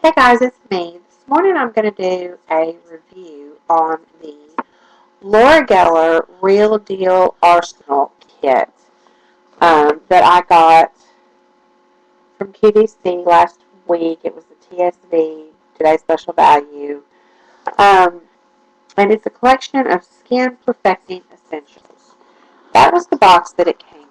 Hey guys, it's me. This morning I'm going to do a review on the Laura Geller Real Deal Arsenal kit that I got from QVC last week. It was the TSV, Today's Special Value. Um, and it's a collection of skin perfecting essentials. That was the box that it came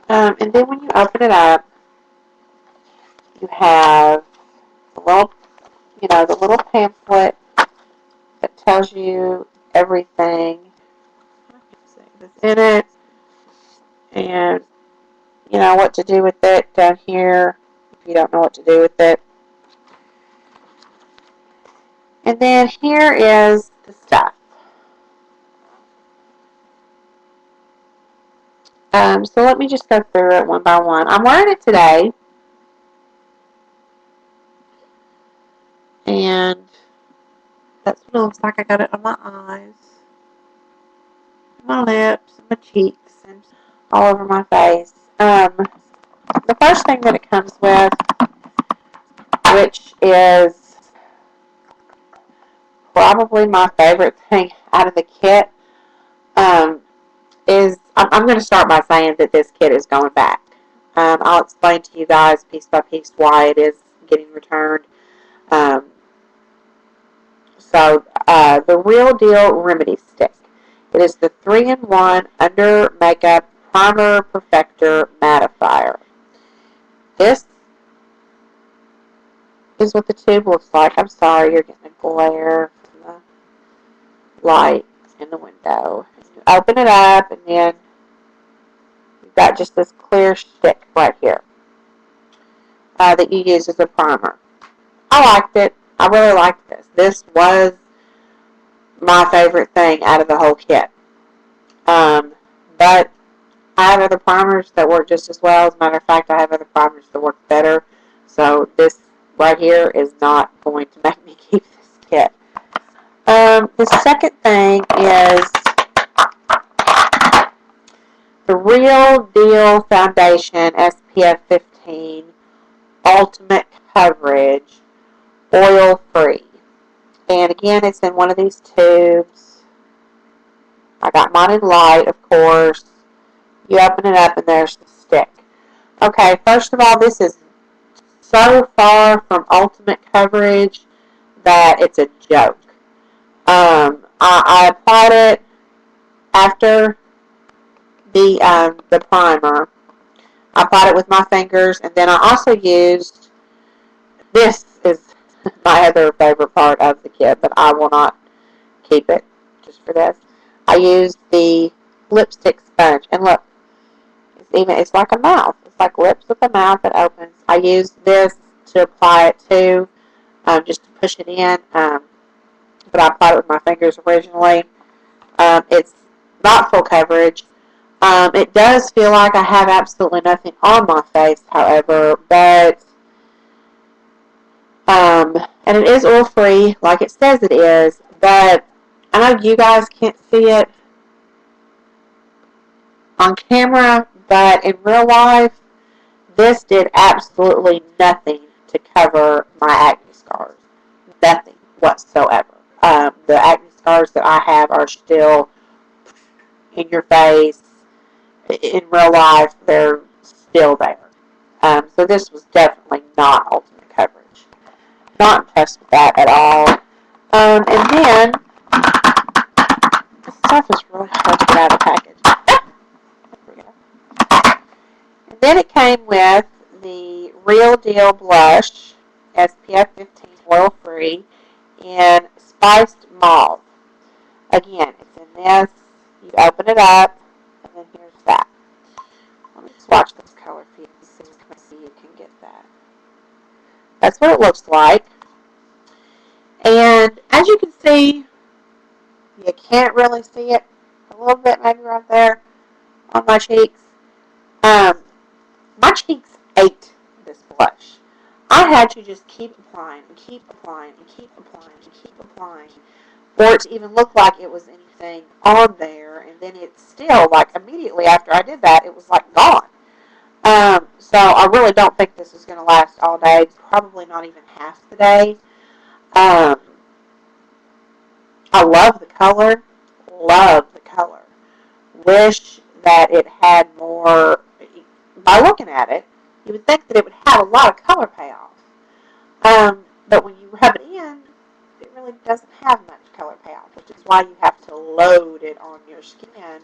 in. And then when you open it up, you have the little pamphlet that tells you everything that's in it and what to do with it down here if you don't know what to do with it. And then here is the stuff. So let me just go through it one by one. I'm wearing it today, and that's what it looks like. I got it on my eyes, my lips, my cheeks, and all over my face. The first thing that it comes with, which is probably my favorite thing out of the kit, is I'm going to start by saying that this kit is going back. I'll explain to you guys piece by piece why it is getting returned. Um, the Real Deal Remedy Stick. It is the 3-in-1 Under Makeup Primer Perfector Mattifier. This is what the tube looks like. I'm sorry, you're getting a glare from the light in the window. You open it up, and then you've got just this clear stick right here that you use as a primer. I liked it. I really liked this. This was my favorite thing out of the whole kit. But I have other primers that work just as well. As a matter of fact, I have other primers that work better. So this right here is not going to make me keep this kit. The second thing is the Real Deal Foundation SPF 15 Ultimate Coverage Oil Free. And again, it's in one of these tubes. I got mine in light, of course. You open it up and there's the stick. Okay, first of all, this is so far from ultimate coverage that it's a joke. I applied it after the primer. I applied it with my fingers, and then I also used, this is my other favorite part of the kit, but I will not keep it just for this. I used the lipstick sponge, and look, it's like a mouth. It's like lips with a mouth that opens. I used this to apply it to, just to push it in, but I applied it with my fingers originally. It's not full coverage. It does feel like I have absolutely nothing on my face, however, but and it is oil-free, like it says it is, but I know you guys can't see it on camera, but in real life, this did absolutely nothing to cover my acne scars. Nothing whatsoever. The acne scars that I have are still in your face. In real life, they're still there. So this was definitely not ultimate coverage. Not impressed with that at all. And then, this stuff is really hard to get out of the package. There we go. And then it came with the Real Deal Blush, SPF 15 Oil Free, in Spiced Mauve. Again, it's in this. You open it up, and then here's that. Let me swatch this color for you so you can get that. That's what it looks like. And as you can see, you can't really see it. A little bit maybe right there on my cheeks. My cheeks ate this blush. I had to just keep applying and keep applying and keep applying and keep applying for it to even look like it was anything on there. And then it's still, like, immediately after I did that, it was, like, gone. So I really don't think this is going to last all day. Probably not even half the day. Um, I love the color. Love the color. Wish that it had more. By looking at it, you would think that it would have a lot of color payoff. But when you rub it in, it really doesn't have much color payoff, which is why you have to load it on your skin.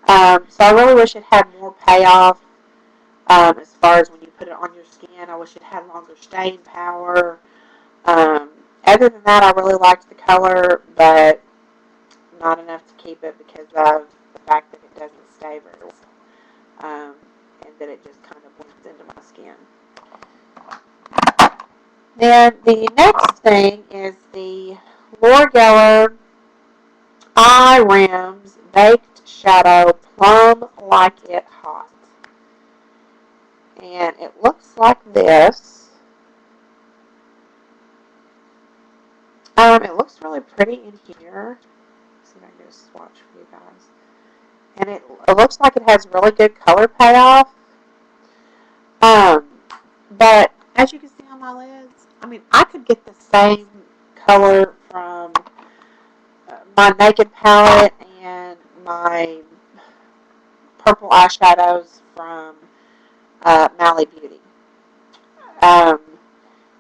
So I really wish it had more payoff as far as when you put it on your skin. I wish it had longer staying power. Um, Other than that, I really liked the color, but not enough to keep it because of the fact that it doesn't stay very well. And that it just kind of blends into my skin. Then the next thing is the Laura Geller Eye Rims Baked Shadow Plum Like It Hot. And it looks like this. It looks really pretty in here. Let's see if I can get a swatch for you guys. And it looks like it has really good color payoff. But as you can see on my lids, I mean, I could get the same color from my Naked palette and my purple eyeshadows from Mally Beauty. Um,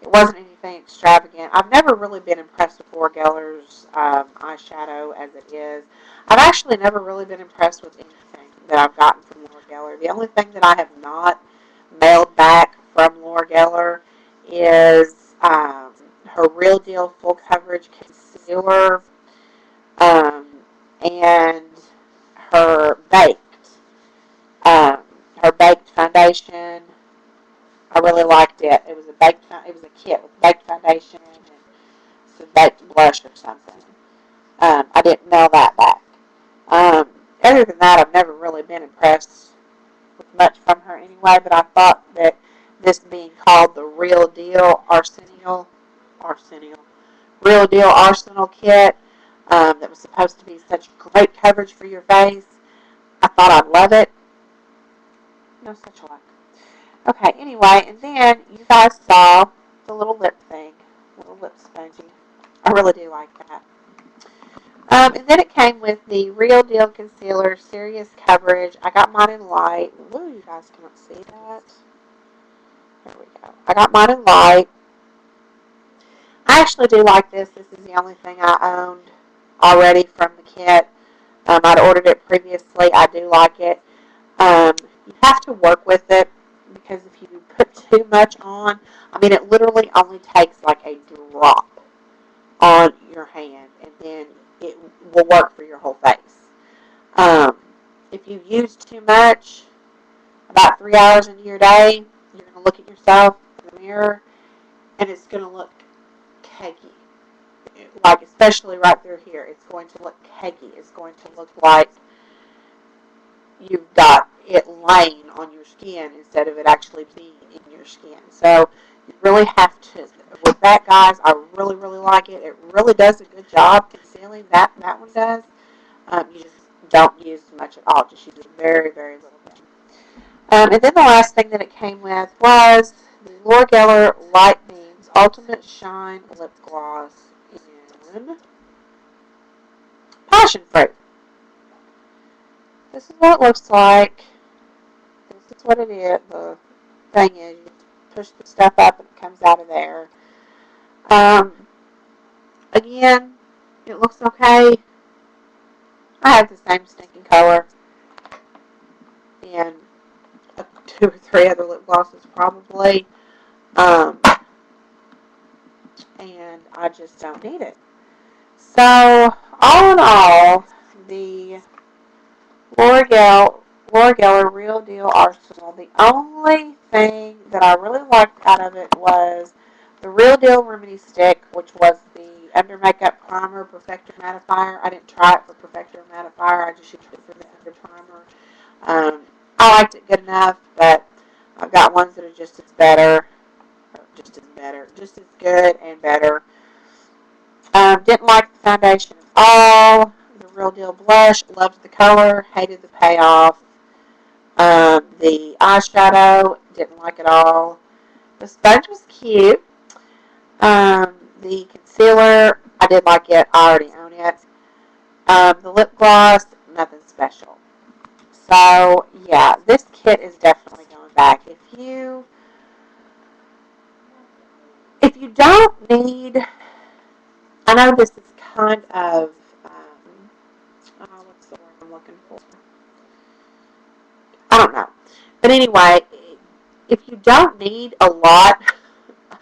it wasn't anything extravagant. I've never really been impressed with Laura Geller's eyeshadow as it is. I've actually never really been impressed with anything that I've gotten from Laura Geller. The only thing that I have not mailed back from Laura Geller is her Real Deal Full Coverage Concealer um, and her um, baked foundation. I really liked it. It was a kit with baked foundation and some baked blush or something. I didn't mail that back. Um, Other than that, I've never really been impressed with much from her anyway. But I thought that this being called the Real Deal Real Deal Arsenal kit that was supposed to be such great coverage for your face, I thought I'd love it. No such luck. Okay, anyway, and then you guys saw the little lip thing, little lip spongy. I really do like that. And then it came with the Real Deal Concealer, Serious Coverage. I got mine in light. Woo, you guys can't see that. There we go. I got mine in light. I actually do like this. This is the only thing I owned already from the kit. I'd ordered it previously. I do like it. You have to work with it because if you put too much on, I mean, it literally only takes like a drop on your hand, and then it will work for your whole face. Um, if you use too much, about 3 hours into your day, you're going to look at yourself in the mirror, and it's going to look cakey. Like, especially right through here, it's going to look cakey. It's going to look like you've got it laying on your skin instead of it actually being in your skin. So you really have to, with that, guys, I really, really like it. It really does a good job concealing. That one does. You just don't use much at all. Just use very, very little bit. And then the last thing that it came with was the Laura Geller Light Beams Ultimate Shine Lip Gloss in Passion Fruit. This is what it looks like. This is what it is. The thing is, you push the stuff up and it comes out of there. Again, it looks okay. I have the same stinking color and 2 or 3 other lip glosses probably. And I just don't need it. So, all in all, the Laura Geller Real Deal Arsenal, the only thing that I really liked out of it was the Real Deal Remedy Stick, which was the Under Makeup Primer Perfector Mattifier. I didn't try it for Perfector Mattifier. I just used it for the Under Primer. I liked it good enough, but I've got ones that are just as good and better. Didn't like the foundation at all. The Real Deal blush, loved the color, hated the payoff. The eyeshadow, didn't like it all. The sponge was cute. The concealer, I did like it. I already own it. The lip gloss, nothing special. So, yeah, this kit is definitely going back. If you don't need, I know this is kind of, what's the word I'm looking for? I don't know. But anyway, if you don't need a lot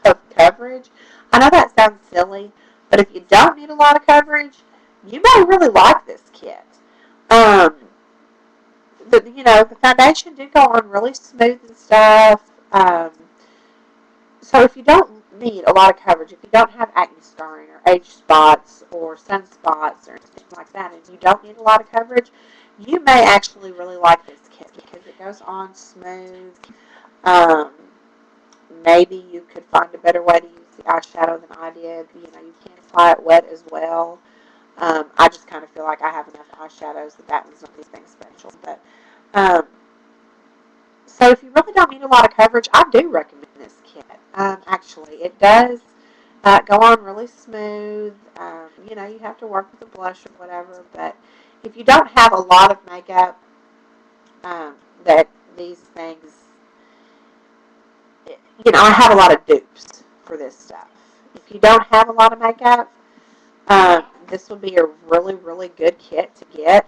of coverage, I know that sounds silly, but if you don't need a lot of coverage, you may really like this kit. Um, the foundation did go on really smooth and stuff. So if you don't need a lot of coverage, if you don't have acne scarring or age spots or sunspots or anything like that, and you don't need a lot of coverage, you may actually really like this kit because it goes on smooth. Um, Maybe you could find a better way to use the eyeshadow than I did. You can apply it wet as well. I just kind of feel like I have enough eyeshadows that one's not anything special. But um, so if you really don't need a lot of coverage, I do recommend this kit. Actually, it does go on really smooth. You have to work with a blush or whatever. But if you don't have a lot of makeup, that these things, I have a lot of dupes for this stuff. If you don't have a lot of makeup, this would be a really, really good kit to get.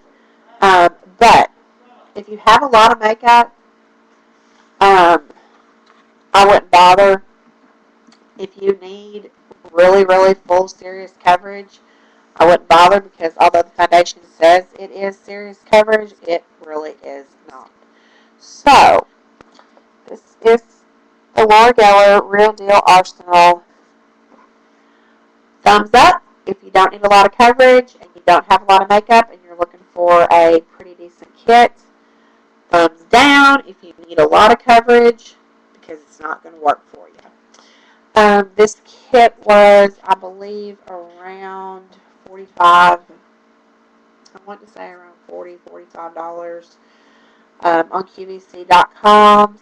But if you have a lot of makeup, um, I wouldn't bother. If you need really, really full, serious coverage, I wouldn't bother because although the foundation says it is serious coverage, it really is not. So, this is the Laura Geller Real Deal Arsenal. Thumbs up if you don't need a lot of coverage and you don't have a lot of makeup and you're looking for a pretty decent kit. Thumbs down if you need a lot of coverage because it's not going to work for you. This kit was, I believe, around $45. I want to say around $40, $45 on QVC.com.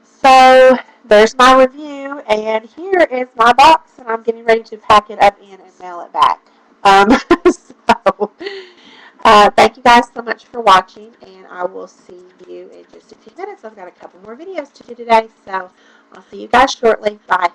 So there's my review, and here is my box, and I'm getting ready to pack it up in and mail it back. Thank you guys so much for watching, and I will see you in just a few minutes. I've got a couple more videos to do today, so I'll see you guys shortly. Bye.